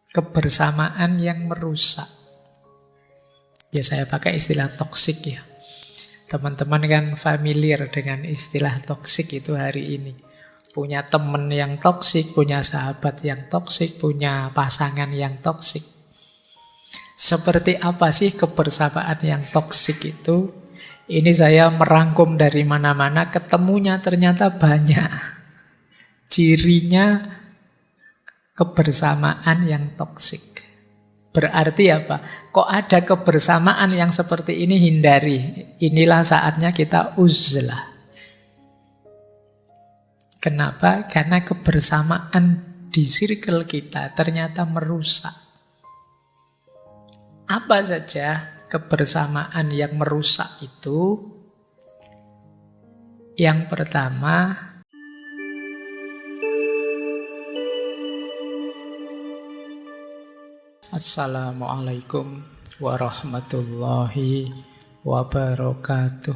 Kebersamaan yang merusak. Ya saya pakai istilah toksik ya. Teman-teman kan familiar dengan istilah toksik itu hari ini. Punya teman yang toksik, punya sahabat yang toksik, punya pasangan yang toksik. Seperti apa sih kebersamaan yang toksik itu? Ini saya merangkum dari mana-mana, ketemunya ternyata banyak. Cirinya kebersamaan yang toksik. Berarti apa? Kok ada kebersamaan yang seperti ini, hindari. Inilah saatnya kita uzlah. Kenapa? Karena kebersamaan di circle kita ternyata merusak. Apa saja kebersamaan yang merusak itu? Yang pertama, Assalamualaikum warahmatullahi wabarakatuh.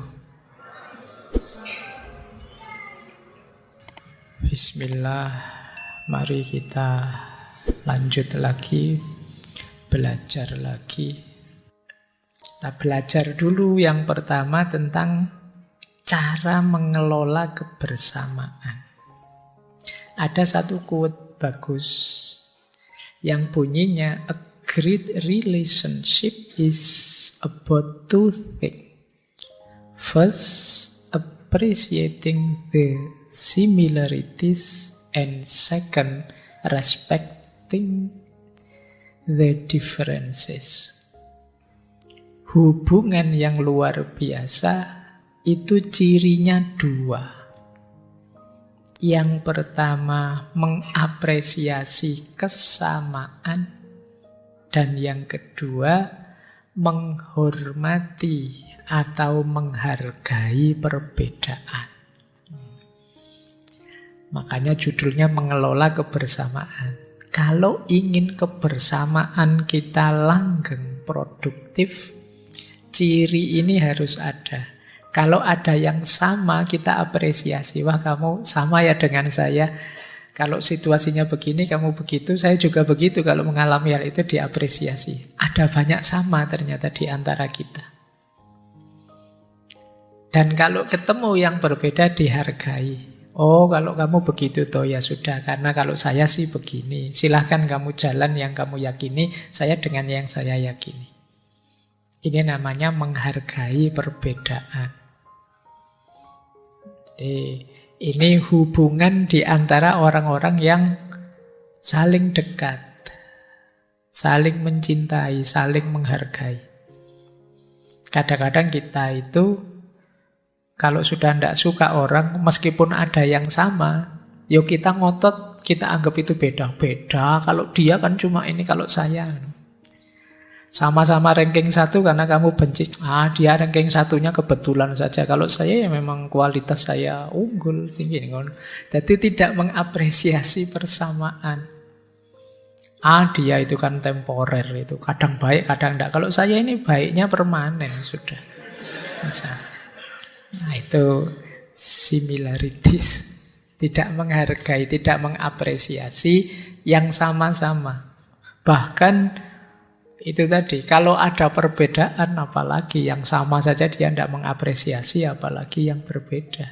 Bismillah, mari kita lanjut lagi, belajar lagi. Kita belajar dulu yang pertama tentang cara mengelola kebersamaan. Ada satu quote bagus yang bunyinya, a great relationship is about two things. First, appreciating the similarities, and second, respecting the differences. Hubungan yang luar biasa itu cirinya dua. Yang pertama, mengapresiasi kesamaan. Dan yang kedua, menghormati atau menghargai perbedaan. Makanya judulnya mengelola kebersamaan. Kalau ingin kebersamaan kita langgeng, produktif, ciri ini harus ada. Kalau ada yang sama, kita apresiasi. Wah, kamu sama ya dengan saya. Kalau situasinya begini, kamu begitu, saya juga begitu. Kalau mengalami hal itu diapresiasi. Ada banyak sama ternyata di antara kita. Dan kalau ketemu yang berbeda, dihargai. Oh, kalau kamu begitu, toh ya sudah. Karena kalau saya sih begini. Silahkan kamu jalan yang kamu yakini, saya dengan yang saya yakini. Ini namanya menghargai perbedaan. Ini hubungan di antara orang-orang yang saling dekat, saling mencintai, saling menghargai. Kadang-kadang kita itu kalau sudah tidak suka orang, meskipun ada yang sama, yuk kita ngotot, kita anggap itu beda-beda. Kalau dia kan cuma ini, kalau saya sama-sama ranking 1 karena kamu benci. Dia ranking 1-nya kebetulan saja. Kalau saya ya memang kualitas saya unggul. Jadi tidak mengapresiasi persamaan. Dia itu kan temporer, itu kadang baik, kadang tidak. Kalau saya ini baiknya permanen sudah. Nah itu similarities. Tidak menghargai, tidak mengapresiasi yang sama-sama. Bahkan itu tadi, kalau ada perbedaan, apalagi yang sama saja dia tidak mengapresiasi, apalagi yang berbeda.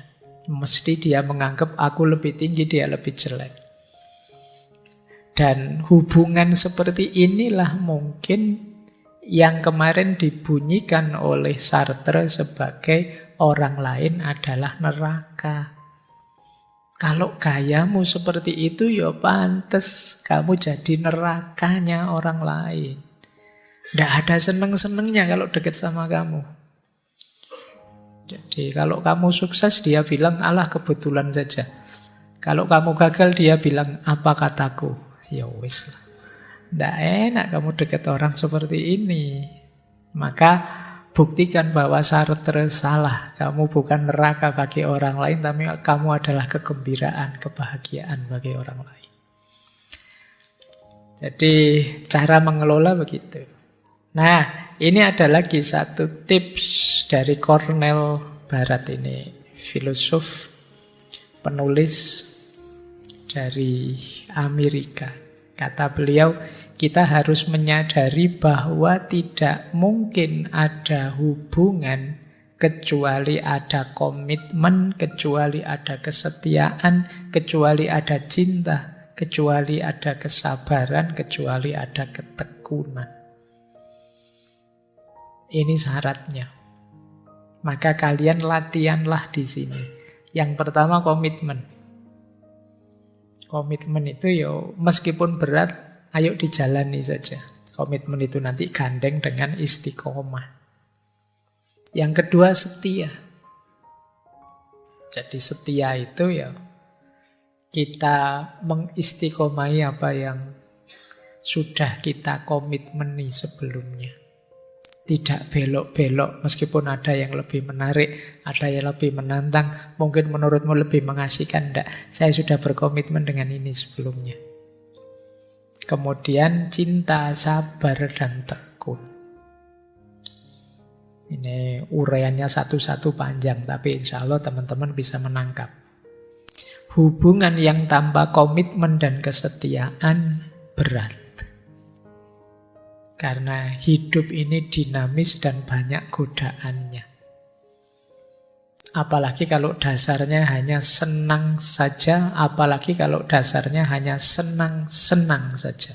Mesti dia menganggap aku lebih tinggi, dia lebih jelek. Dan hubungan seperti inilah mungkin yang kemarin dibunyikan oleh Sartre sebagai orang lain adalah neraka. Kalau gayamu seperti itu, ya pantes kamu jadi nerakanya orang lain. Tidak ada seneng-senengnya kalau dekat sama kamu. Jadi kalau kamu sukses, dia bilang, alah kebetulan saja. Kalau kamu gagal, dia bilang, apa kataku? Ya wis lah. Tidak enak kamu dekat orang seperti ini. Maka buktikan bahwa Sartre salah. Kamu bukan neraka bagi orang lain, tapi kamu adalah kegembiraan, kebahagiaan bagi orang lain. Jadi cara mengelola begitu. Nah, ini ada lagi satu tips dari Cornel Barat ini, filosof, penulis dari Amerika. Kata beliau, kita harus menyadari bahwa tidak mungkin ada hubungan kecuali ada komitmen, kecuali ada kesetiaan, kecuali ada cinta, kecuali ada kesabaran, kecuali ada ketekunan. Ini syaratnya. Maka kalian latihanlah di sini. Yang pertama komitmen. Komitmen itu meskipun berat, ayo dijalani saja. Komitmen itu nanti gandeng dengan istiqomah. Yang kedua setia. Jadi setia itu kita mengistiqomahi apa yang sudah kita komitmeni sebelumnya. Tidak belok-belok, meskipun ada yang lebih menarik, ada yang lebih menantang, mungkin menurutmu lebih mengasihkan, enggak. Saya sudah berkomitmen dengan ini sebelumnya. Kemudian cinta, sabar, dan tekun. Ini uraiannya satu-satu panjang, tapi insya Allah teman-teman bisa menangkap. Hubungan yang tanpa komitmen dan kesetiaan berat. Karena hidup ini dinamis dan banyak godaannya. Apalagi kalau dasarnya hanya senang saja, apalagi kalau dasarnya hanya senang-senang saja.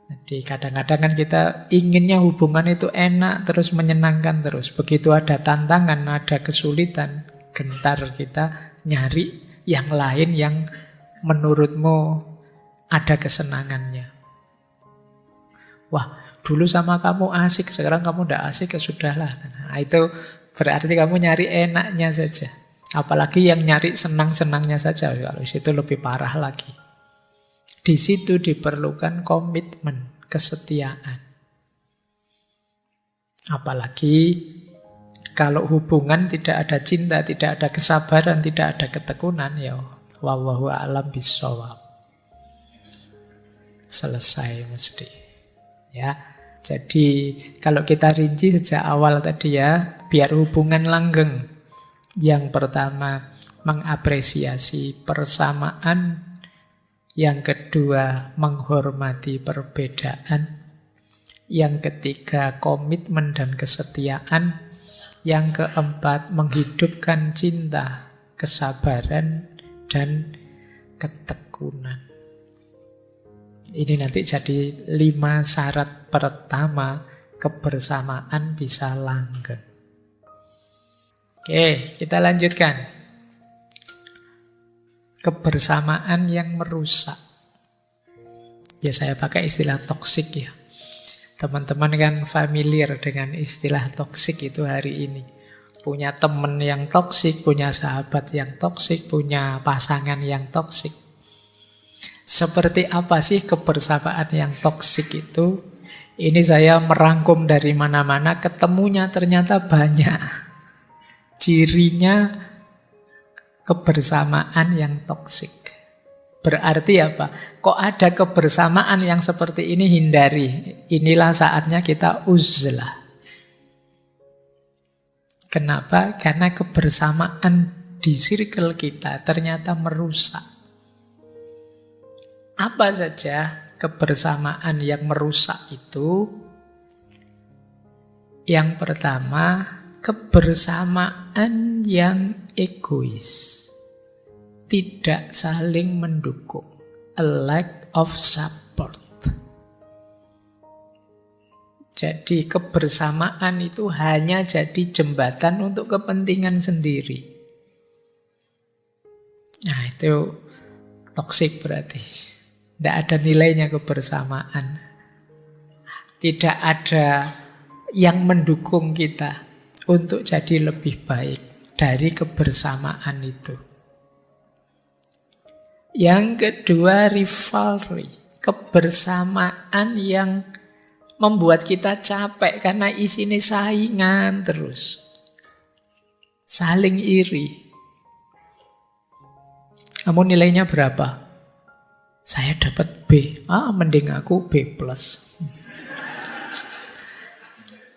Jadi kadang-kadang kan kita inginnya hubungan itu enak, terus menyenangkan terus. Begitu ada tantangan, ada kesulitan, gentar kita nyari yang lain yang menurutmu ada kesenangannya. Wah, dulu sama kamu asik, sekarang kamu tidak asik, ya sudahlah. Nah, itu berarti kamu nyari enaknya saja. Apalagi yang nyari senang-senangnya saja, kalau itu lebih parah lagi. Di situ diperlukan komitmen, kesetiaan. Apalagi kalau hubungan tidak ada cinta, tidak ada kesabaran, tidak ada ketekunan, wallahu a'lam bishawab. Selesai mesti. Ya, jadi kalau kita rinci sejak awal tadi biar hubungan langgeng. Yang pertama, mengapresiasi persamaan. Yang kedua, menghormati perbedaan. Yang ketiga, komitmen dan kesetiaan. Yang keempat, menghidupkan cinta, kesabaran, dan ketekunan. Ini nanti jadi 5 syarat pertama kebersamaan bisa langgeng. Oke, kita lanjutkan. Kebersamaan yang merusak. Ya, saya pakai istilah toksik ya. Teman-teman kan familiar dengan istilah toksik itu hari ini. Punya teman yang toksik, punya sahabat yang toksik, punya pasangan yang toksik. Seperti apa sih kebersamaan yang toksik itu? Ini saya merangkum dari mana-mana, ketemunya ternyata banyak. Cirinya kebersamaan yang toksik. Berarti apa? Kok ada kebersamaan yang seperti ini, hindari. Inilah saatnya kita uzlah. Kenapa? Karena kebersamaan di circle kita ternyata merusak. Apa saja kebersamaan yang merusak itu? Yang pertama, kebersamaan yang egois. Tidak saling mendukung. A lack of support. Jadi kebersamaan itu hanya jadi jembatan untuk kepentingan sendiri. Nah, itu toksik berarti. Tidak ada nilainya kebersamaan. Tidak ada yang mendukung kita untuk jadi lebih baik dari kebersamaan itu. Yang kedua, rivalry. Kebersamaan yang membuat kita capek karena isinya saingan terus. Saling iri. Kamu nilainya berapa? Saya dapat B. Mending aku B+.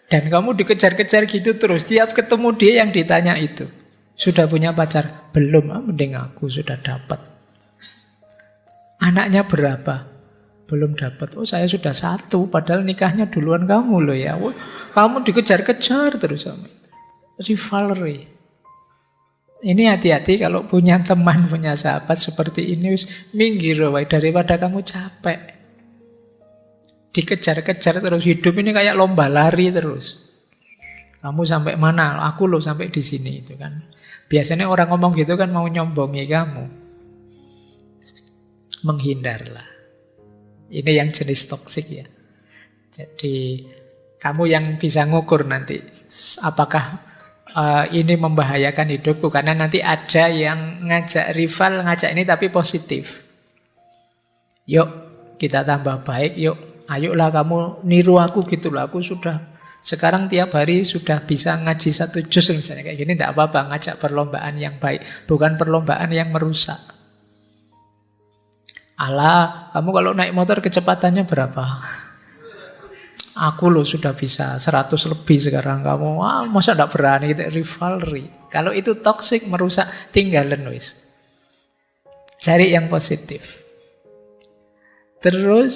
Dan kamu dikejar-kejar gitu terus. Tiap ketemu dia yang ditanya itu. Sudah punya pacar? Belum. Mending aku sudah dapat. Anaknya berapa? Belum dapat. Oh, saya sudah 1, padahal nikahnya duluan kamu loh ya. Oh, kamu dikejar-kejar terus sama itu. Rivalry. Ini hati-hati kalau punya teman, punya sahabat seperti ini, minggir wae daripada kamu capek. Dikejar-kejar terus, hidup ini kayak lomba lari terus. Kamu sampai mana? Aku loh sampai di sini itu kan. Biasanya orang ngomong gitu kan mau nyombongi kamu. Menghindarlah. Ini yang jenis toksik ya. Jadi kamu yang bisa ngukur nanti apakah ini membahayakan hidupku, karena nanti ada yang ngajak rival, ngajak ini tapi positif. Yuk kita tambah baik, yuk ayolah kamu niru aku gitu lah. Aku sudah sekarang tiap hari sudah bisa ngaji 1 juz misalnya kayak gini, tidak apa-apa, ngajak perlombaan yang baik, bukan perlombaan yang merusak. Alah, kamu kalau naik motor kecepatannya berapa? Aku loh sudah bisa 100 lebih sekarang, kamu masa tidak berani gitu. Rivalry. Kalau itu toksik, merusak, tinggalin wis. Cari yang positif. Terus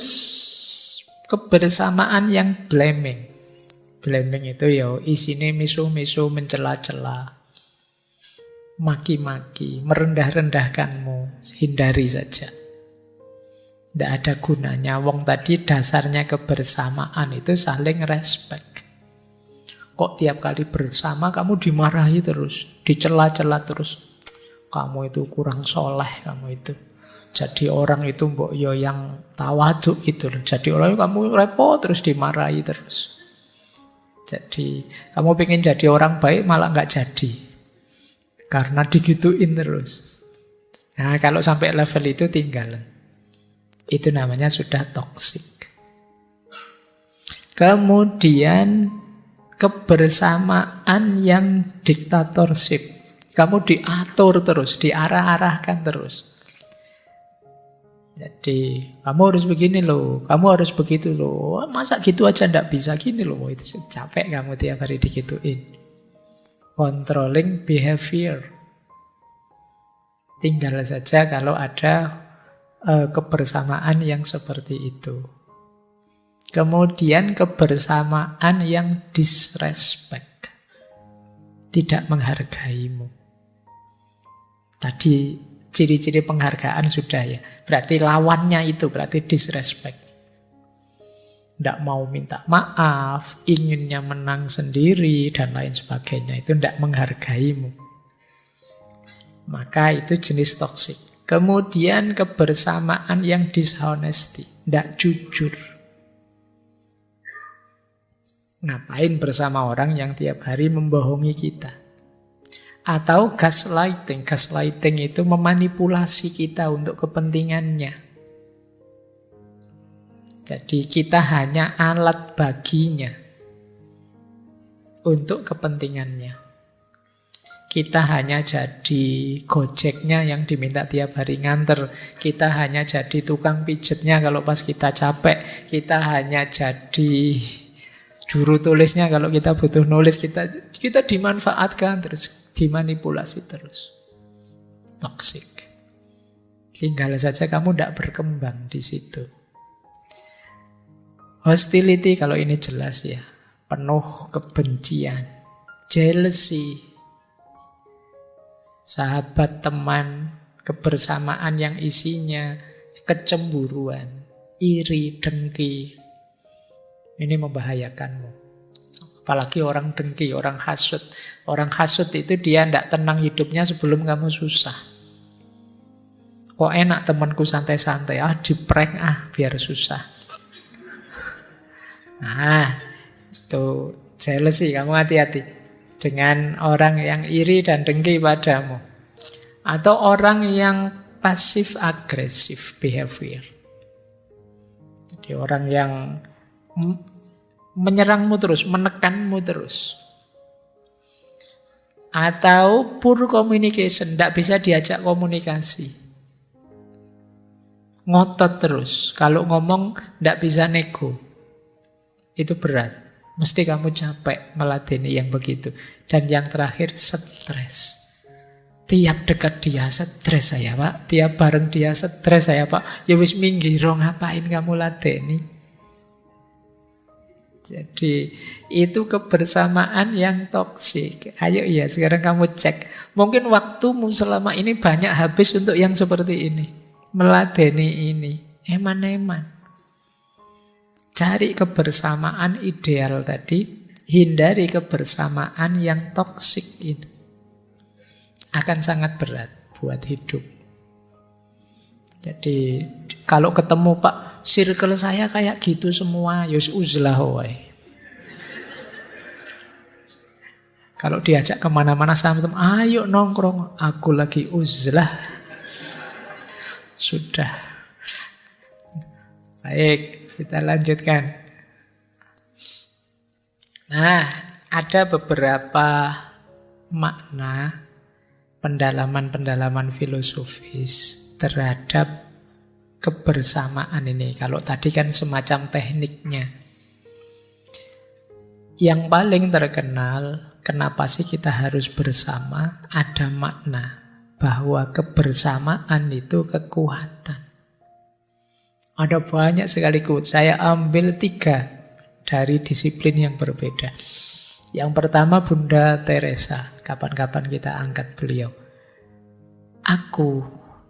kebersamaan yang blaming. Blaming itu ya isinya misu-misu, mencela-cela, maki-maki, merendah-rendahkanmu. Hindari saja. Tidak ada gunanya. Wong tadi dasarnya kebersamaan itu saling respect. Kok tiap kali bersama kamu dimarahi terus, dicela-cela terus. Kamu itu kurang soleh, kamu itu. Jadi orang itu mbok yo yang tawaduk gitu loh. Jadi orang kamu repot terus dimarahi terus. Jadi kamu pengen jadi orang baik malah nggak jadi. Karena digituin terus. Nah kalau sampai level itu tinggalan. Itu namanya sudah toksik. Kemudian kebersamaan yang diktatorship. Kamu diatur terus, diarah-arahkan terus. Jadi kamu harus begini loh, kamu harus begitu loh. Masa gitu aja ndak bisa gini loh. Itu capek kamu tiap hari digituin. Controlling behavior. Tinggal saja kalau ada kebersamaan yang seperti itu. Kemudian kebersamaan yang disrespect, tidak menghargaimu. Tadi ciri-ciri penghargaan sudah ya. Berarti lawannya itu berarti disrespect. Tidak mau minta maaf, inginnya menang sendiri dan lain sebagainya. Itu tidak menghargaimu. Maka itu jenis toksik. Kemudian kebersamaan yang dishonesty, tidak jujur. Ngapain bersama orang yang tiap hari membohongi kita? Atau gaslighting. Gaslighting itu memanipulasi kita untuk kepentingannya. Jadi kita hanya alat baginya untuk kepentingannya. Kita hanya jadi gojeknya yang diminta tiap hari nganter. Kita hanya jadi tukang pijetnya kalau pas kita capek. Kita hanya jadi juru tulisnya kalau kita butuh nulis. Kita dimanfaatkan terus, dimanipulasi terus. Toxic. Tinggal saja kamu tidak berkembang di situ. Hostility kalau ini jelas ya. Penuh kebencian. Jealousy. Sahabat, teman, kebersamaan yang isinya kecemburuan, iri, dengki. Ini membahayakanmu. Apalagi orang dengki, orang hasut. Orang hasut itu dia tidak tenang hidupnya sebelum kamu susah. Kok enak temanku santai-santai, diprank biar susah. Nah, itu jealousy, kamu hati-hati. Dengan orang yang iri dan dengki padamu. Atau orang yang pasif agresif behavior. Jadi orang yang menyerangmu terus, menekanmu terus. Atau poor communication, tidak bisa diajak komunikasi. Ngotot terus, kalau ngomong tidak bisa nego. Itu berat. Mesti kamu capek meladeni yang begitu. Dan yang terakhir, stres. Tiap dekat dia stres saya Pak, tiap bareng dia stres saya Pak. Ya wis minggiro, ngapain kamu ladeni? Jadi itu kebersamaan yang toksik. Ayo ya sekarang kamu cek. Mungkin waktumu selama ini banyak habis untuk yang seperti ini. Meladeni ini. Eman-eman. Cari kebersamaan ideal tadi. Hindari kebersamaan yang toksik ini. Akan sangat berat buat hidup. Jadi kalau ketemu Pak, circle saya kayak gitu semua, yus uzlah wae. Kalau diajak kemana-mana sama teman, ayo nongkrong, aku lagi uzlah. Sudah. Baik, kita lanjutkan. Nah, ada beberapa makna pendalaman-pendalaman filosofis terhadap kebersamaan ini. Kalau tadi kan semacam tekniknya. Yang paling terkenal, kenapa sih kita harus bersama? Ada makna bahwa kebersamaan itu kekuatan. Ada banyak sekali quote. Saya ambil 3 dari disiplin yang berbeda. Yang pertama Bunda Teresa. Kapan-kapan kita angkat beliau. Aku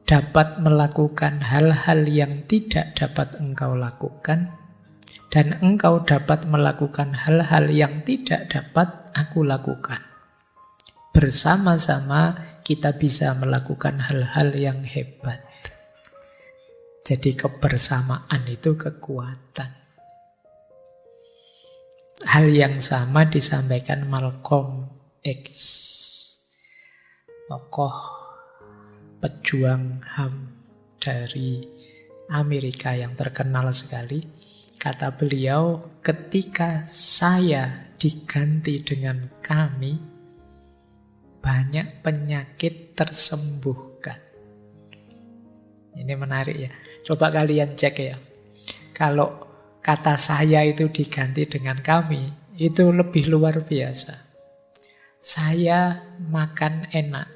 dapat melakukan hal-hal yang tidak dapat engkau lakukan, dan engkau dapat melakukan hal-hal yang tidak dapat aku lakukan. Bersama-sama kita bisa melakukan hal-hal yang hebat. Jadi kebersamaan itu kekuatan. Hal yang sama disampaikan Malcolm X, tokoh pejuang HAM dari Amerika yang terkenal sekali. Kata beliau, ketika saya diganti dengan kami, banyak penyakit tersembuhkan. Ini menarik ya. Coba kalian cek ya. Kalau kata saya itu diganti dengan kami, itu lebih luar biasa. Saya makan enak.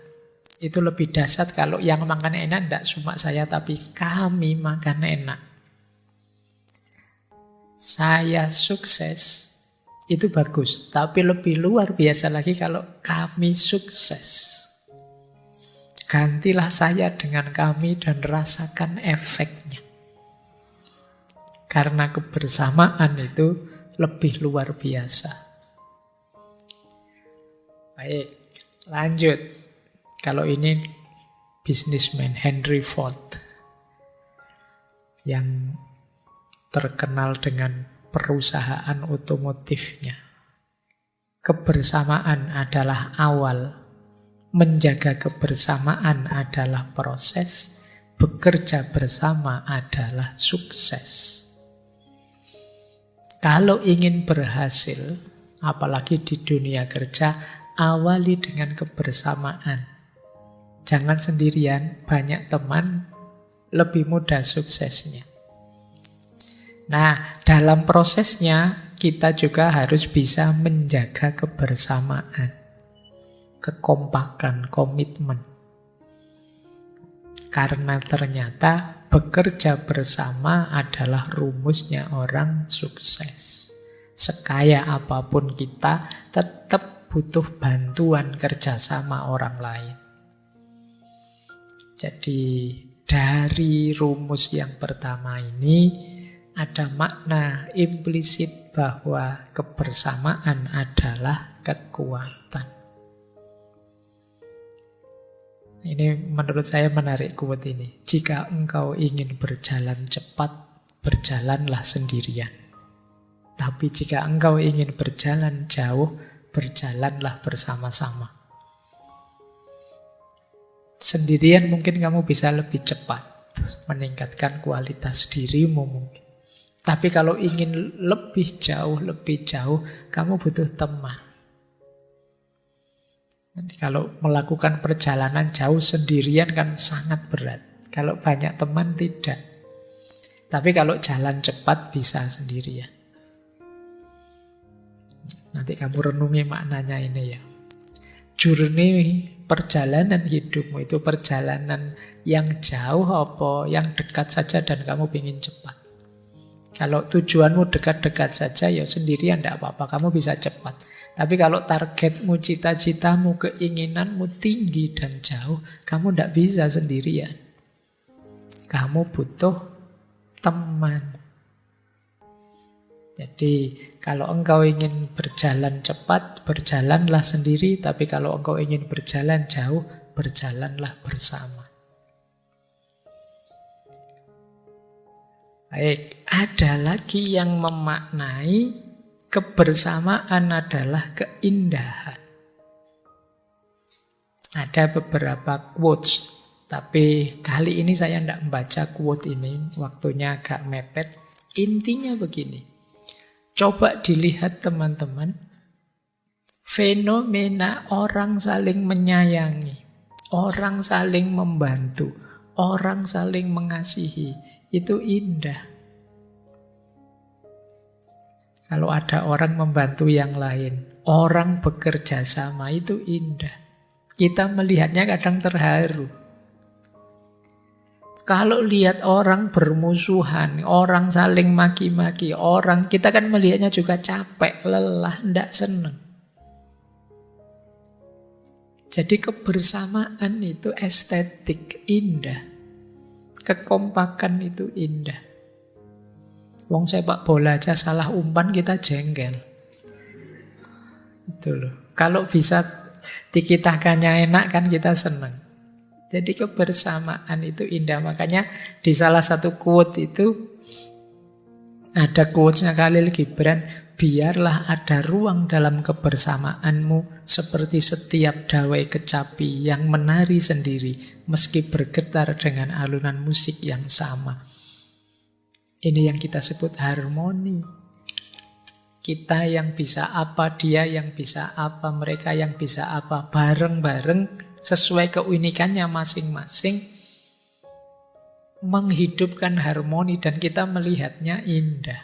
Itu lebih dahsyat kalau yang makan enak tidak cuma saya, tapi kami makan enak. Saya sukses, itu bagus. Tapi lebih luar biasa lagi kalau kami sukses. Gantilah saya dengan kami dan rasakan efeknya. Karena kebersamaan itu lebih luar biasa. Baik, lanjut. Kalau ini businessman Henry Ford yang terkenal dengan perusahaan otomotifnya. Kebersamaan adalah awal, menjaga kebersamaan adalah proses, bekerja bersama adalah sukses. Kalau ingin berhasil, apalagi di dunia kerja, awali dengan kebersamaan. Jangan sendirian, banyak teman, lebih mudah suksesnya. Nah, dalam prosesnya kita juga harus bisa menjaga kebersamaan, kekompakan, komitmen. Karena ternyata bekerja bersama adalah rumusnya orang sukses. Sekaya apapun kita, tetap butuh bantuan kerjasama orang lain. Jadi dari rumus yang pertama ini ada makna implisit bahwa kebersamaan adalah kekuatan. Ini menurut saya menarik quote ini. Jika engkau ingin berjalan cepat, berjalanlah sendirian. Tapi jika engkau ingin berjalan jauh, berjalanlah bersama-sama. Sendirian mungkin kamu bisa lebih cepat, meningkatkan kualitas dirimu mungkin. Tapi kalau ingin lebih jauh, kamu butuh teman. Jadi kalau melakukan perjalanan jauh sendirian kan sangat berat. Kalau banyak teman tidak. Tapi kalau jalan cepat bisa sendirian. Nanti kamu renungi maknanya ini ya. Journey perjalanan hidupmu itu perjalanan yang jauh apa yang dekat saja dan kamu ingin cepat. Kalau tujuanmu dekat-dekat saja ya sendirian tidak apa-apa, kamu bisa cepat. Tapi kalau targetmu, cita-citamu, keinginanmu tinggi dan jauh, kamu tidak bisa sendirian. Kamu butuh teman. Jadi kalau engkau ingin berjalan cepat, berjalanlah sendiri. Tapi kalau engkau ingin berjalan jauh, berjalanlah bersama. Baik, ada lagi yang memaknai kebersamaan adalah keindahan. Ada beberapa quotes, tapi kali ini saya tidak membaca quote ini, waktunya agak mepet. Intinya begini, coba dilihat teman-teman, fenomena orang saling menyayangi, orang saling membantu, orang saling mengasihi, itu indah. Kalau ada orang membantu yang lain, orang bekerja sama, itu indah. Kita melihatnya kadang terharu. Kalau lihat orang bermusuhan, orang saling maki-maki, orang kita kan melihatnya juga capek, lelah, tidak senang. Jadi kebersamaan itu estetik, indah. Kekompakan itu indah. Wong sepak bola aja salah umpan kita jengkel. Itu loh. Kalau bisa dikitakannya enak kan kita senang. Jadi kebersamaan itu indah. Makanya di salah satu quote itu ada quotes-nya Khalil Gibran, biarlah ada ruang dalam kebersamaanmu seperti setiap dawai kecapi yang menari sendiri meski bergetar dengan alunan musik yang sama. Ini yang kita sebut harmoni. Kita yang bisa apa, dia yang bisa apa, mereka yang bisa apa, bareng-bareng sesuai keunikannya masing-masing, menghidupkan harmoni dan kita melihatnya indah.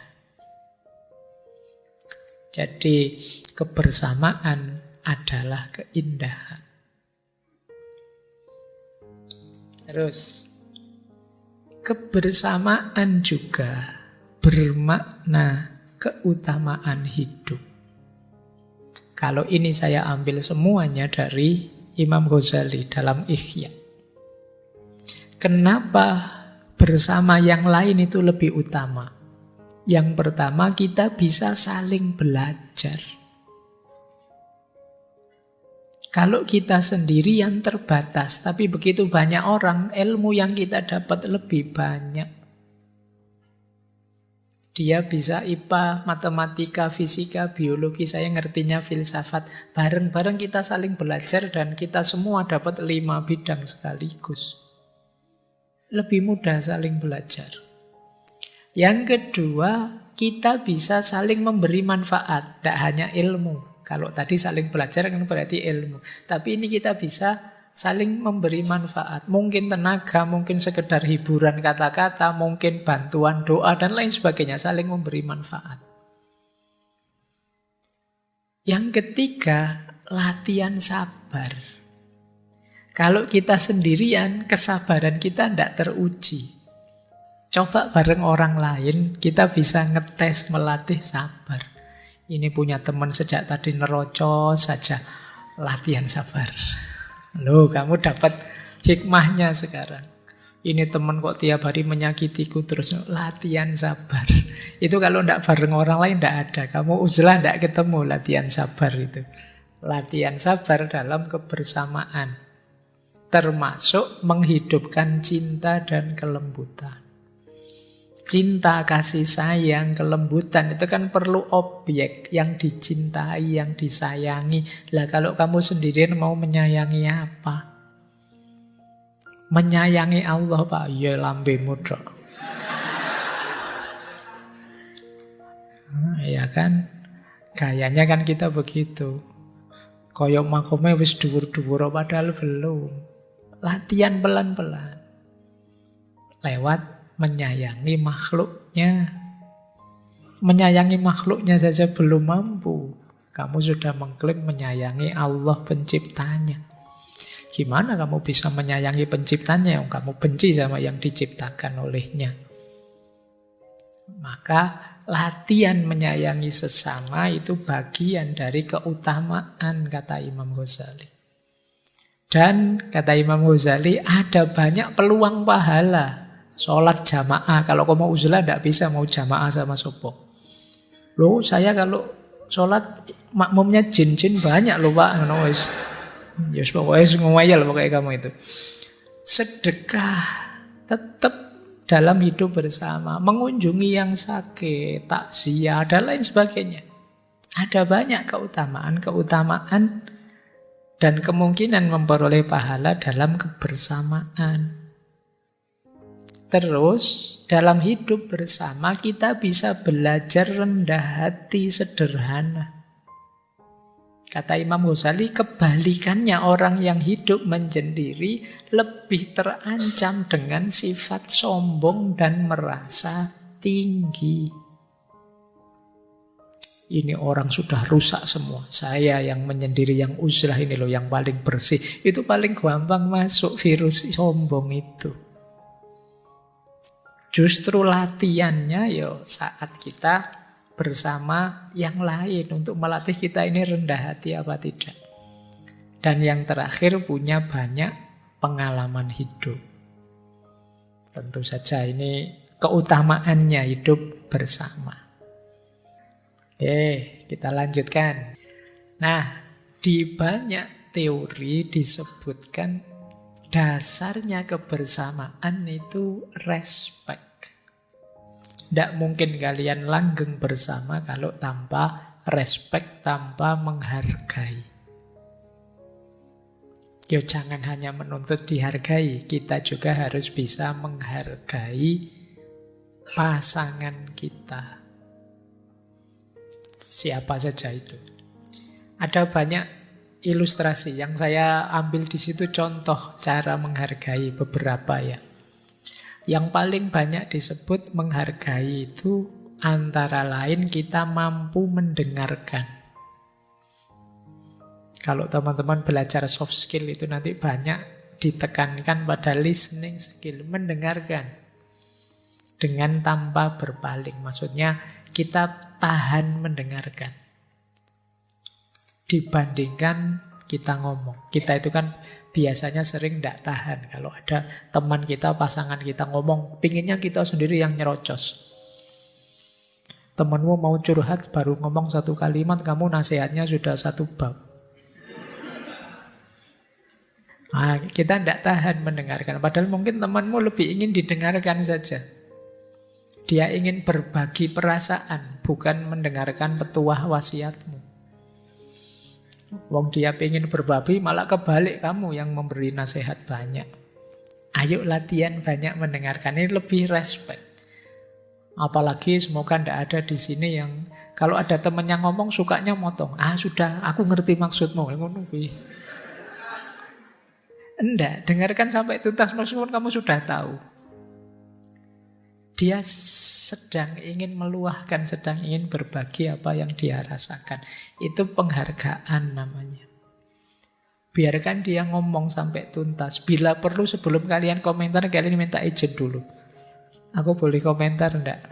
Jadi kebersamaan adalah keindahan. Terus kebersamaan juga bermakna keutamaan hidup. Kalau ini saya ambil semuanya dari Imam Ghazali dalam Ihya. Kenapa bersama yang lain itu lebih utama? Yang pertama, kita bisa saling belajar. Kalau kita sendirian terbatas, tapi begitu banyak orang, ilmu yang kita dapat lebih banyak. Dia bisa IPA, matematika, fisika, biologi, saya ngertinya filsafat. Bareng-bareng kita saling belajar dan kita semua dapat 5 bidang sekaligus. Lebih mudah saling belajar. Yang kedua, kita bisa saling memberi manfaat, tidak hanya ilmu. Kalau tadi saling belajar kan berarti ilmu. Tapi ini kita bisa saling memberi manfaat. Mungkin tenaga, mungkin sekedar hiburan kata-kata, mungkin bantuan doa dan lain sebagainya. Saling memberi manfaat. Yang ketiga, latihan sabar. Kalau kita sendirian, kesabaran kita tidak teruji. Coba bareng orang lain, kita bisa ngetes, melatih sabar. Ini punya teman sejak tadi nerocos saja, latihan sabar. Loh, kamu dapat hikmahnya sekarang. Ini teman kok tiap hari menyakitiku terus, latihan sabar. Itu kalau tidak bareng orang lain tidak ada. Kamu uzlah tidak ketemu latihan sabar itu. Latihan sabar dalam kebersamaan. Termasuk menghidupkan cinta dan kelembutan. Cinta, kasih sayang, kelembutan itu kan perlu objek yang dicintai, yang disayangi. Lah kalau kamu sendirian mau menyayangi apa? Menyayangi Allah, Pak. Ya lambemu dok. Ya kan? Gayanya kan kita begitu. Koyok makomnya wis dhuwur-dhuwur padahal belum. Latihan pelan-pelan. Lewat menyayangi makhluknya. Menyayangi makhluknya saja belum mampu. Kamu sudah mengklaim menyayangi Allah penciptanya. Gimana kamu bisa menyayangi penciptanya yang kamu benci sama yang diciptakan olehnya? Maka latihan menyayangi sesama itu bagian dari keutamaan, kata Imam Ghazali. Dan kata Imam Ghazali ada banyak peluang pahala. Sholat jamaah, kalau kamu mau uzlah tidak bisa mau jamaah sama sopo. Loh saya kalau sholat makmumnya jin-jin banyak loh Pak. Yes, pokoknya ngomel pokoknya kamu itu. Sedekah tetap dalam hidup bersama, mengunjungi yang sakit, takziah, dan lain sebagainya. Ada banyak keutamaan dan kemungkinan memperoleh pahala dalam kebersamaan. Terus dalam hidup bersama kita bisa belajar rendah hati, sederhana. Kata Imam Ghazali, kebalikannya orang yang hidup menyendiri lebih terancam dengan sifat sombong dan merasa tinggi. Ini orang sudah rusak semua. Saya yang menyendiri, yang uzlah ini loh, yang paling bersih. Itu paling gampang masuk virus sombong itu. Justru latihannya saat kita bersama yang lain untuk melatih kita ini rendah hati apa tidak. Dan yang terakhir punya banyak pengalaman hidup. Tentu saja ini keutamaannya hidup bersama. Kita lanjutkan. Nah, di banyak teori disebutkan dasarnya kebersamaan itu respect. Tidak mungkin kalian langgeng bersama kalau tanpa respect, tanpa menghargai. Jangan hanya menuntut dihargai, kita juga harus bisa menghargai pasangan kita. Siapa saja itu. Ada banyak ilustrasi yang saya ambil di situ, contoh cara menghargai beberapa ya. Yang paling banyak disebut menghargai itu antara lain kita mampu mendengarkan. Kalau teman-teman belajar soft skill itu nanti banyak ditekankan pada listening skill, mendengarkan dengan tanpa berpaling. Maksudnya kita tahan mendengarkan dibandingkan kita ngomong. Kita itu kan biasanya sering tidak tahan. Kalau ada teman kita, pasangan kita ngomong, pinginnya kita sendiri yang nyerocos. Temanmu mau curhat, baru ngomong satu kalimat, kamu nasihatnya sudah satu bab. Nah, kita tidak tahan mendengarkan. Padahal mungkin temanmu lebih ingin didengarkan saja. Dia ingin berbagi perasaan, bukan mendengarkan petuah wasiatmu. Wong dia pengen berbagi, malah kebalik kamu yang memberi nasihat banyak. Ayo latihan banyak mendengarkan, ini lebih respect. Apalagi semoga tidak ada di sini yang kalau ada teman yang ngomong sukanya motong. Sudah, aku ngerti maksudmu. Enggak, dengarkan sampai tuntas, meskipun kamu sudah tahu. Dia sedang ingin meluahkan, sedang ingin berbagi apa yang dia rasakan. Itu penghargaan namanya. Biarkan dia ngomong sampai tuntas. Bila perlu sebelum kalian komentar, kalian minta izin dulu. Aku boleh komentar enggak?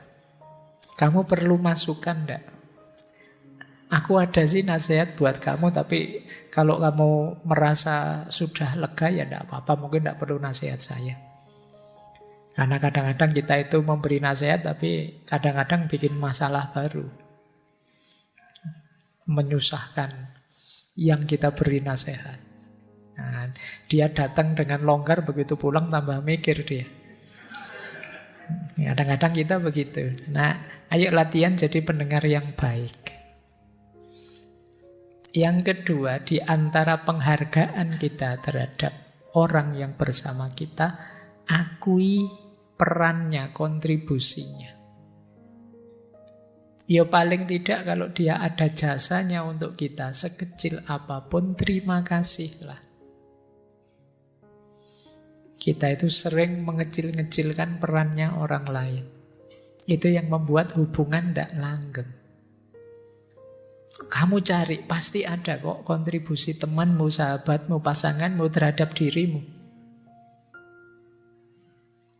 Kamu perlu masukan enggak? Aku ada sih nasihat buat kamu, tapi kalau kamu merasa sudah lega ya enggak apa-apa, mungkin enggak perlu nasihat saya. Karena kadang-kadang kita itu memberi nasihat, tapi kadang-kadang bikin masalah baru. Menyusahkan yang kita beri nasihat. Nah, dia datang dengan longgar, begitu pulang tambah mikir dia. Kadang-kadang kita begitu. Nah, ayo latihan jadi pendengar yang baik. Yang kedua, di antara penghargaan kita terhadap orang yang bersama kita, akui perannya, kontribusinya. Ya paling tidak kalau dia ada jasanya untuk kita, sekecil apapun, terima kasihlah. Kita itu sering mengecil-ngecilkan perannya orang lain. Itu yang membuat hubungan tidak langgeng. Kamu cari, pasti ada kok kontribusi temanmu, sahabatmu, pasanganmu terhadap dirimu.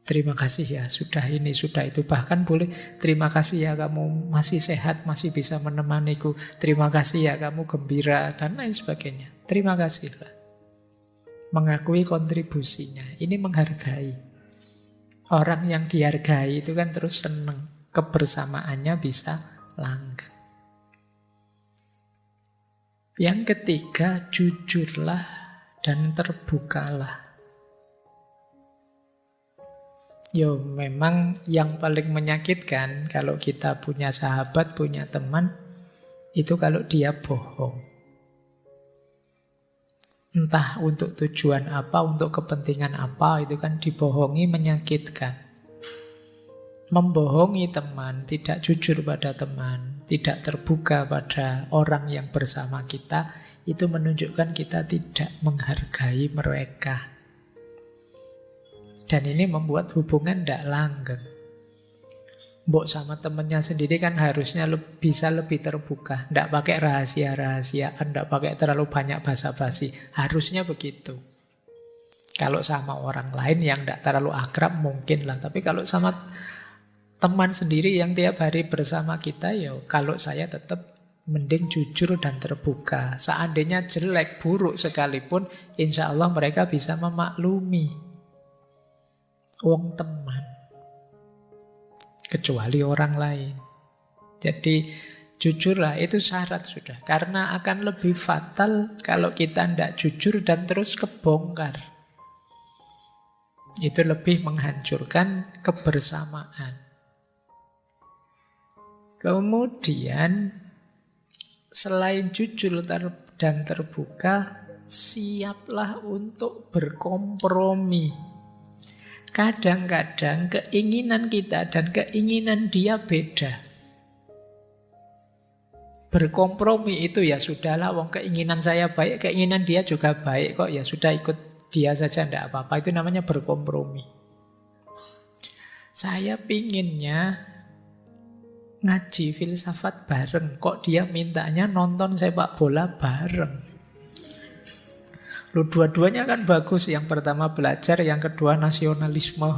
Terima kasih ya, sudah ini, sudah itu. Bahkan boleh, terima kasih ya kamu masih sehat, masih bisa menemaniku. Terima kasih ya kamu gembira, dan lain sebagainya. Terima kasihlah. Mengakui kontribusinya. Ini menghargai. Orang yang dihargai itu kan terus senang. Kebersamaannya bisa langgeng. Yang ketiga, jujurlah dan terbukalah. Yo, memang yang paling menyakitkan kalau kita punya sahabat, punya teman, itu kalau dia bohong. Entah untuk tujuan apa, untuk kepentingan apa, itu kan dibohongi menyakitkan. Membohongi teman, tidak jujur pada teman, tidak terbuka pada orang yang bersama kita, itu menunjukkan kita tidak menghargai mereka. Dan ini membuat hubungan tidak langgeng. Mbok sama temennya sendiri kan harusnya bisa lebih terbuka. Tidak pakai rahasia-rahasiaan, tidak pakai terlalu banyak basa-basi. Harusnya begitu. Kalau sama orang lain yang tidak terlalu akrab mungkin lah. Tapi kalau sama teman sendiri yang tiap hari bersama kita, ya kalau saya tetap mending jujur dan terbuka. Seandainya jelek, buruk sekalipun, insya Allah mereka bisa memaklumi. Wong teman, kecuali orang lain. Jadi jujurlah, itu syarat sudah. Karena akan lebih fatal kalau kita tidak jujur dan terus kebongkar. Itu lebih menghancurkan kebersamaan. Kemudian selain jujur dan terbuka, siaplah untuk berkompromi. Kadang-kadang keinginan kita dan keinginan dia beda. Berkompromi itu ya sudahlah, wong keinginan saya baik, keinginan dia juga baik kok, ya sudah ikut dia saja, tidak apa-apa. Itu namanya berkompromi. Saya pinginnya ngaji filsafat bareng, kok dia mintanya nonton sepak bola bareng. Lu dua-duanya kan bagus. Yang pertama belajar, yang kedua nasionalisme.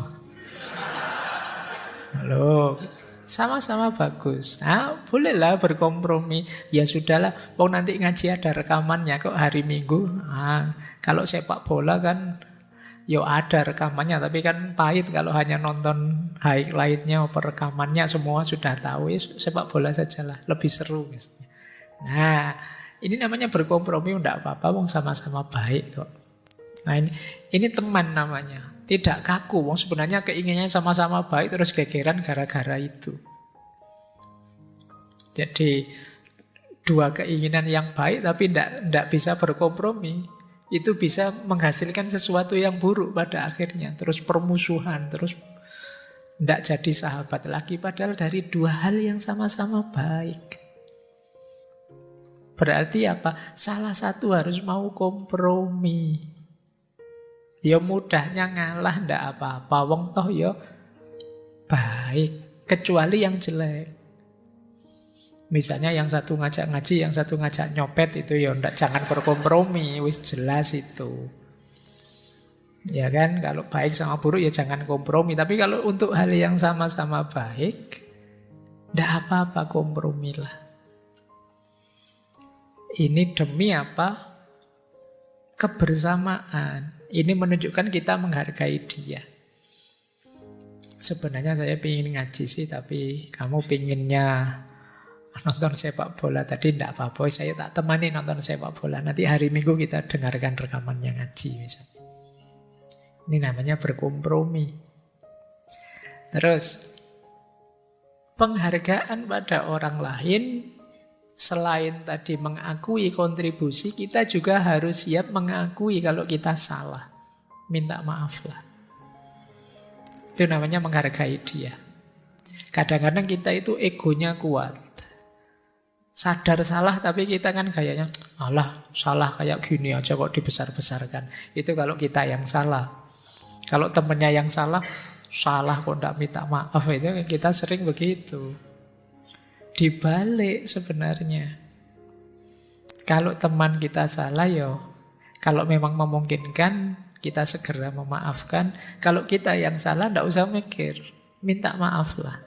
Halo, sama-sama bagus. Nah, bolehlah berkompromi. Ya sudahlah, nanti ngaji ada rekamannya kok hari Minggu. Nah, kalau sepak bola kan ya ada rekamannya, tapi kan pahit kalau hanya nonton highlight-nya, rekamannya semua sudah tahu. Ya, sepak bola sajalah, lebih seru misalnya. Nah, ini namanya berkompromi, tidak apa-apa, wong sama-sama baik kok. Nah ini teman namanya. Tidak kaku, wong sebenarnya keinginannya sama-sama baik terus gegeran gara-gara itu. Jadi dua keinginan yang baik tapi tidak bisa berkompromi. Itu bisa menghasilkan sesuatu yang buruk pada akhirnya. Terus permusuhan, terus tidak jadi sahabat lagi. Padahal dari dua hal yang sama-sama baik. Berarti apa? Salah satu harus mau kompromi. Ya mudahnya ngalah ndak apa-apa. Wong toh ya baik. Kecuali yang jelek. Misalnya yang satu ngajak ngaji, yang satu ngajak nyopet, itu ya ndak, jangan berkompromi. Wis jelas itu. Ya kan? Kalau baik sama buruk ya jangan kompromi. Tapi kalau untuk hal yang sama-sama baik, ndak apa-apa, kompromilah. Ini demi apa? Kebersamaan. Ini menunjukkan kita menghargai dia. Sebenarnya saya ingin ngaji sih, tapi kamu pinginnya nonton sepak bola tadi, tidak apa-apa. Saya tak temani nonton sepak bola. Nanti hari Minggu kita dengarkan rekamannya ngaji misalnya. Ini namanya berkompromi. Terus, penghargaan pada orang lain. Selain tadi mengakui kontribusi, kita juga harus siap mengakui kalau kita salah. Minta maaf lah. Itu namanya menghargai dia. Kadang-kadang kita itu egonya kuat. Sadar salah tapi kita kan gayanya, alah salah kayak gini aja kok dibesar-besarkan. Itu kalau kita yang salah. Kalau temennya yang salah kok tidak minta maaf. Itu kita sering begitu. Dibalik sebenarnya. Kalau teman kita salah, yo, kalau memang memungkinkan, kita segera memaafkan. Kalau kita yang salah, tidak usah mikir. Minta maaf lah.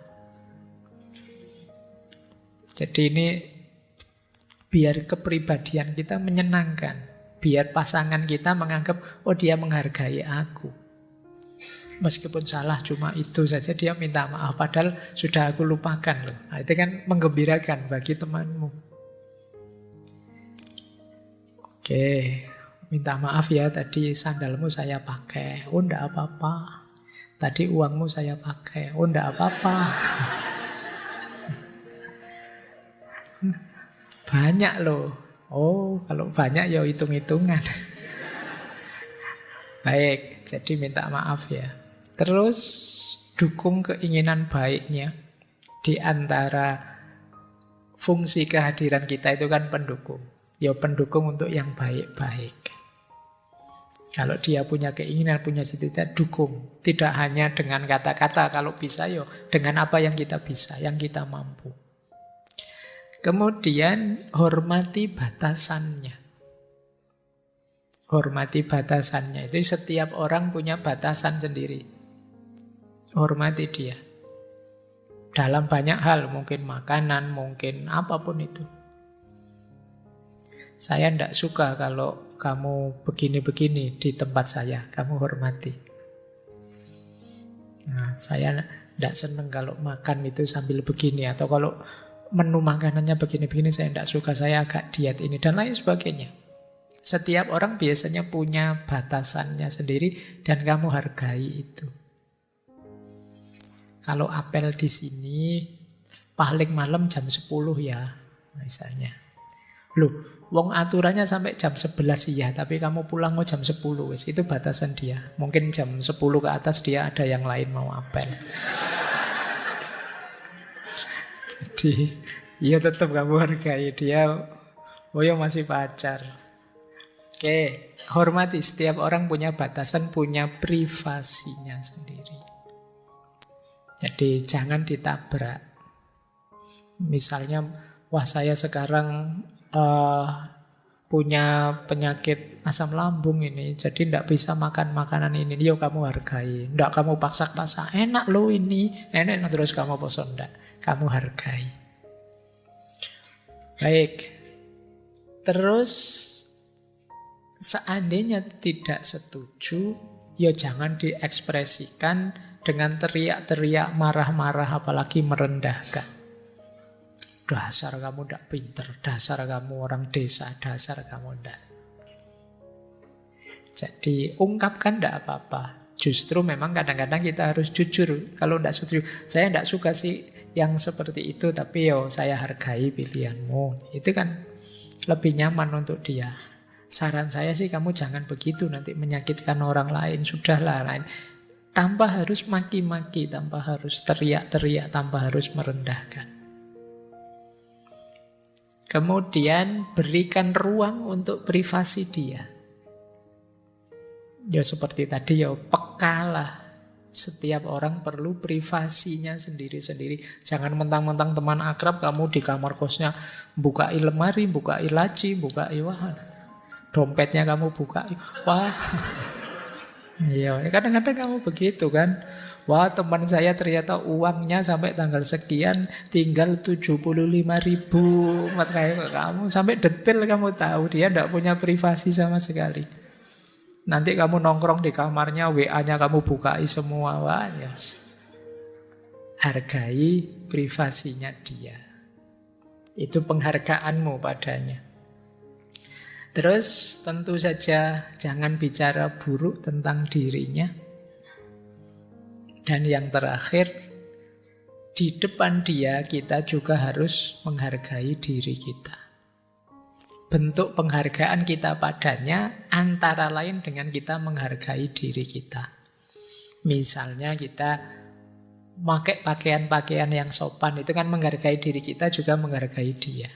Jadi ini biar kepribadian kita menyenangkan. Biar pasangan kita menganggap, oh dia menghargai aku. Meskipun salah cuma itu saja, dia minta maaf. Padahal sudah aku lupakan loh. Nah, itu kan menggembirakan bagi temanmu. Oke, minta maaf ya, tadi sandalmu saya pakai. Oh, enggak apa-apa. Tadi uangmu saya pakai. Oh, enggak apa-apa. Banyak loh. Oh, kalau banyak ya hitung-hitungan. Baik, jadi minta maaf ya. Terus dukung keinginan baiknya. Di antara fungsi kehadiran kita itu kan pendukung. Ya pendukung untuk yang baik-baik. Kalau dia punya keinginan, punya cita-cita, dukung. Tidak hanya dengan kata-kata, kalau bisa ya dengan apa yang kita bisa, yang kita mampu. Kemudian hormati batasannya. Hormati batasannya. Itu setiap orang punya batasan sendiri. Hormati dia. Dalam banyak hal, mungkin makanan, mungkin apapun itu. Saya tidak suka kalau kamu begini-begini di tempat saya. Kamu hormati. Nah, saya tidak senang kalau makan itu sambil begini. Atau kalau menu makanannya begini-begini, saya tidak suka. Saya agak diet ini dan lain sebagainya. Setiap orang biasanya punya batasannya sendiri dan kamu hargai itu. Kalau apel di sini paling malam jam 10 ya, misalnya. Loh, wong aturannya sampai jam 11 ya, tapi kamu pulang mau jam 10, wis itu batasan dia. Mungkin jam 10 ke atas dia ada yang lain mau apel. Jadi, ya tetap kamu hargai dia. Oh ya masih pacar. Oke, hormati. Setiap orang punya batasan, punya privasinya sendiri. Jadi jangan ditabrak. Misalnya, wah saya sekarang punya penyakit asam lambung ini, jadi tidak bisa makan makanan ini. Yo kamu hargai. Tidak kamu paksa-paksa. Enak loh ini, enak terus kamu bosan tidak. Kamu hargai. Baik. Terus seandainya tidak setuju, ya jangan diekspresikan dengan teriak-teriak, marah-marah, apalagi merendahkan. Dasar kamu tidak pinter, dasar kamu orang desa, dasar kamu tidak. Jadi ungkapkan tidak apa-apa. Justru memang kadang-kadang kita harus jujur. Kalau tidak setuju, saya tidak suka sih yang seperti itu, tapi yo saya hargai pilihanmu. Itu kan lebih nyaman untuk dia. Saran saya sih kamu jangan begitu, nanti menyakitkan orang lain. Sudahlah, lain. Tanpa harus maki-maki, tanpa harus teriak-teriak, tanpa harus merendahkan. Kemudian berikan ruang untuk privasi dia. Ya seperti tadi ya, pekalah. Setiap orang perlu privasinya sendiri-sendiri. Jangan mentang-mentang teman akrab kamu di kamar kosnya buka lemari, buka laci, buka wah, dompetnya kamu buka. Wah. Iya, kadang-kadang kamu begitu kan. Wah, teman saya ternyata uangnya sampai tanggal sekian tinggal 75.000. Makanya kamu sampai detail kamu tahu dia tidak punya privasi sama sekali. Nanti kamu nongkrong di kamarnya, WA-nya kamu bukai semua. Wah, yes. Hargai privasinya dia. Itu penghargaanmu padanya. Terus tentu saja jangan bicara buruk tentang dirinya. Dan yang terakhir, di depan dia kita juga harus menghargai diri kita. Bentuk penghargaan kita padanya antara lain dengan kita menghargai diri kita. Misalnya kita pakai pakaian-pakaian yang sopan, itu kan menghargai diri kita juga menghargai dia.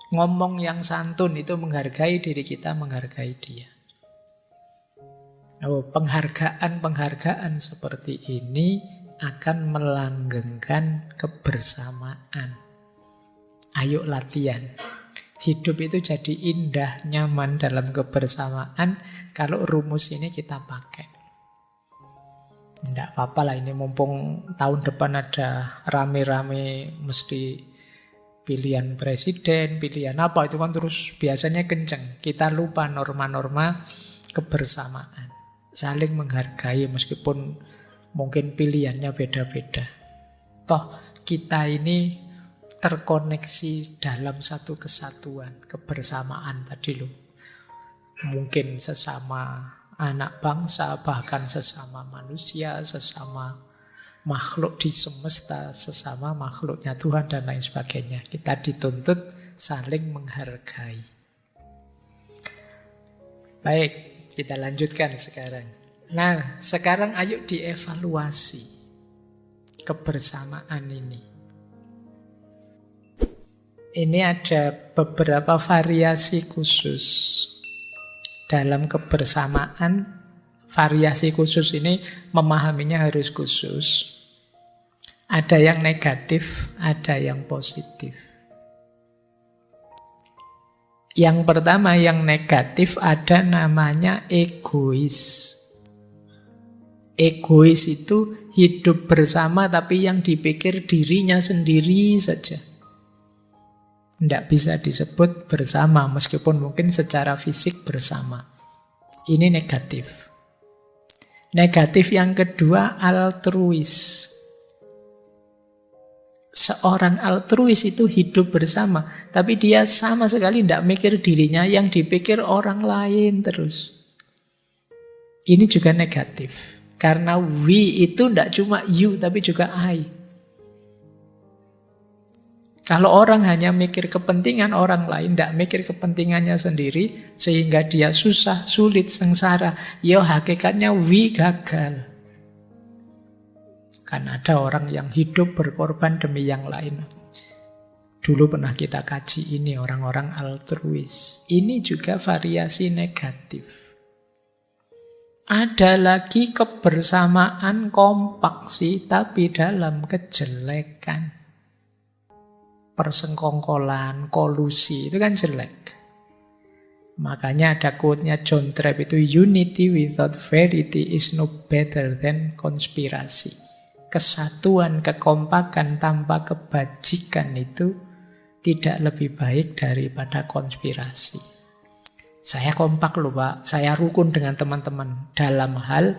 Ngomong yang santun itu menghargai diri kita, menghargai dia. Oh, penghargaan-penghargaan seperti ini akan melanggengkan kebersamaan. Ayo latihan. Hidup itu jadi indah, nyaman dalam kebersamaan kalau rumus ini kita pakai. Tidak apa-apa lah, ini mumpung tahun depan ada rame-rame mesti pilihan presiden, pilihan apa, itu kan terus biasanya kenceng. Kita lupa norma-norma kebersamaan. Saling menghargai meskipun mungkin pilihannya beda-beda. Toh kita ini terkoneksi dalam satu kesatuan, kebersamaan tadi loh. Mungkin sesama anak bangsa, bahkan sesama manusia, sesama makhluk di semesta, sesama makhluknya Tuhan dan lain sebagainya. Kita dituntut saling menghargai. Baik, kita lanjutkan sekarang. Nah, sekarang ayo dievaluasi kebersamaan ini. Ini ada beberapa variasi khusus dalam kebersamaan. Variasi khusus ini memahaminya harus khusus. Ada yang negatif, ada yang positif. Yang pertama yang negatif ada namanya egois. Egois itu hidup bersama tapi yang dipikir dirinya sendiri saja. Tidak bisa disebut bersama meskipun mungkin secara fisik bersama. Ini negatif. Negatif yang kedua altruis. Seorang altruis itu hidup bersama, tapi dia sama sekali tidak mikir dirinya, yang dipikir orang lain terus. Ini juga negatif. Karena we itu tidak cuma you, tapi juga I. Kalau orang hanya mikir kepentingan orang lain, tidak mikir kepentingannya sendiri, sehingga dia susah, sulit, sengsara, ya hakikatnya we gagal. Kan ada orang yang hidup berkorban demi yang lain. Dulu pernah kita kaji ini, orang-orang altruis. Ini juga variasi negatif. Ada lagi kebersamaan kompak sih, tapi dalam kejelekan. Persengkongkolan, kolusi, itu kan jelek. Makanya ada quote-nya John Trapp itu, unity without verity is no better than konspirasi. Kesatuan, kekompakan tanpa kebajikan itu tidak lebih baik daripada konspirasi. Saya kompak loh Pak, saya rukun dengan teman-teman dalam hal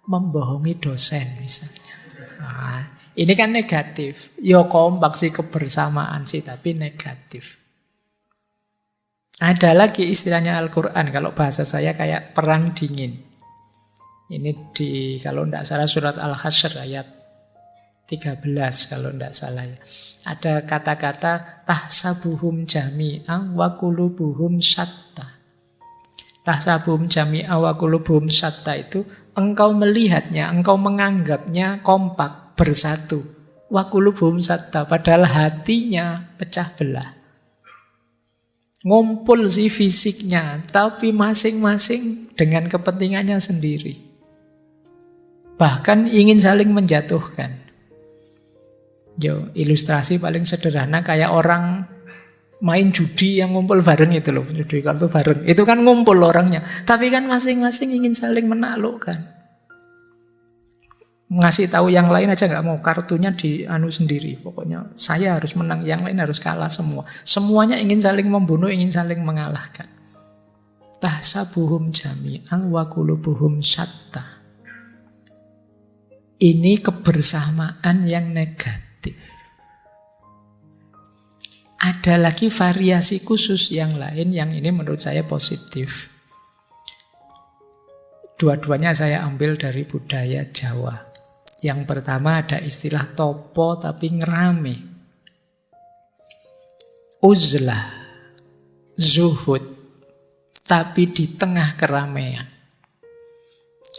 membohongi dosen misalnya. Nah, ini kan negatif. Ya kompak sih, kebersamaan sih, tapi negatif. Ada lagi istilahnya Al-Quran, kalau bahasa saya kayak perang dingin. Ini kalau tidak salah surat Al-Hasyr ayat 13 kalau tidak salah ya. Ada kata-kata tahsabuhum jami'an wa qulubuhum syatta. Tahsabuhum jami'an wa qulubuhum syatta itu engkau melihatnya, engkau menganggapnya kompak, bersatu. Wa qulubuhum syatta, padahal hatinya pecah belah. Ngumpul sih fisiknya, tapi masing-masing dengan kepentingannya sendiri. Bahkan ingin saling menjatuhkan. Yo, ilustrasi paling sederhana kayak orang main judi yang ngumpul bareng itu loh. Judi kartu bareng. Itu kan ngumpul orangnya. Tapi kan masing-masing ingin saling menaklukkan. Ngasih tahu yang lain aja nggak mau, kartunya di sendiri. Pokoknya saya harus menang, yang lain harus kalah semua. Semuanya ingin saling membunuh, ingin saling mengalahkan. Tahsabuhum jami'an wa qulubuhum syatta. Ini kebersamaan yang negatif. Ada lagi variasi khusus yang lain yang ini menurut saya positif. Dua-duanya saya ambil dari budaya Jawa. Yang pertama ada istilah topo tapi ngerame. Uzlah, zuhud, tapi di tengah keramaian.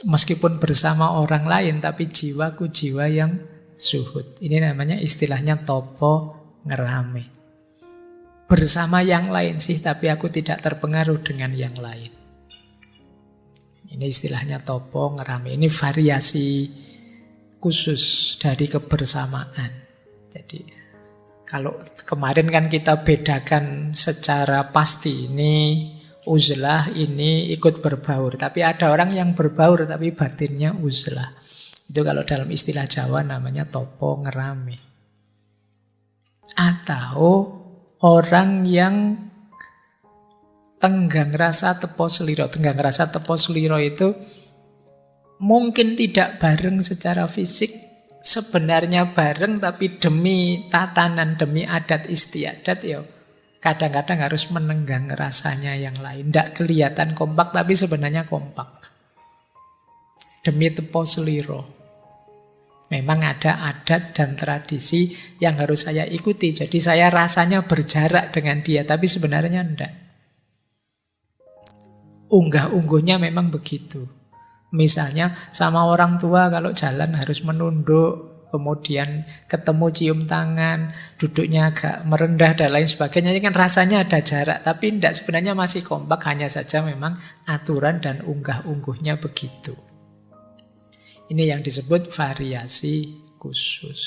Meskipun bersama orang lain, tapi jiwaku jiwa yang zuhud. Ini namanya istilahnya topo ngerame. Bersama yang lain sih, tapi aku tidak terpengaruh dengan yang lain. Ini istilahnya topo ngerame. Ini variasi khusus dari kebersamaan. Jadi Kalau kemarin kan kita bedakan secara pasti, ini uzlah, ini ikut berbaur. Tapi ada orang yang berbaur tapi batinnya uzlah. Itu kalau dalam istilah Jawa namanya topo ngerame. Atau orang yang tenggang rasa tepo seliro. Tenggang rasa tepo seliro itu mungkin tidak bareng secara fisik, sebenarnya bareng, tapi demi tatanan, demi adat istiadat ya kadang-kadang harus menenggang rasanya yang lain. Tidak kelihatan kompak tapi sebenarnya kompak. Demi tepo seliro. Memang ada adat dan tradisi yang harus saya ikuti. Jadi saya rasanya berjarak dengan dia, tapi sebenarnya enggak. Unggah-ungguhnya memang begitu. Misalnya sama orang tua kalau jalan harus menunduk, kemudian ketemu cium tangan, duduknya agak merendah dan lain sebagainya. Ini kan rasanya ada jarak, tapi tidak, sebenarnya masih kompak, hanya saja memang aturan dan unggah-ungguhnya begitu. Ini yang disebut variasi khusus.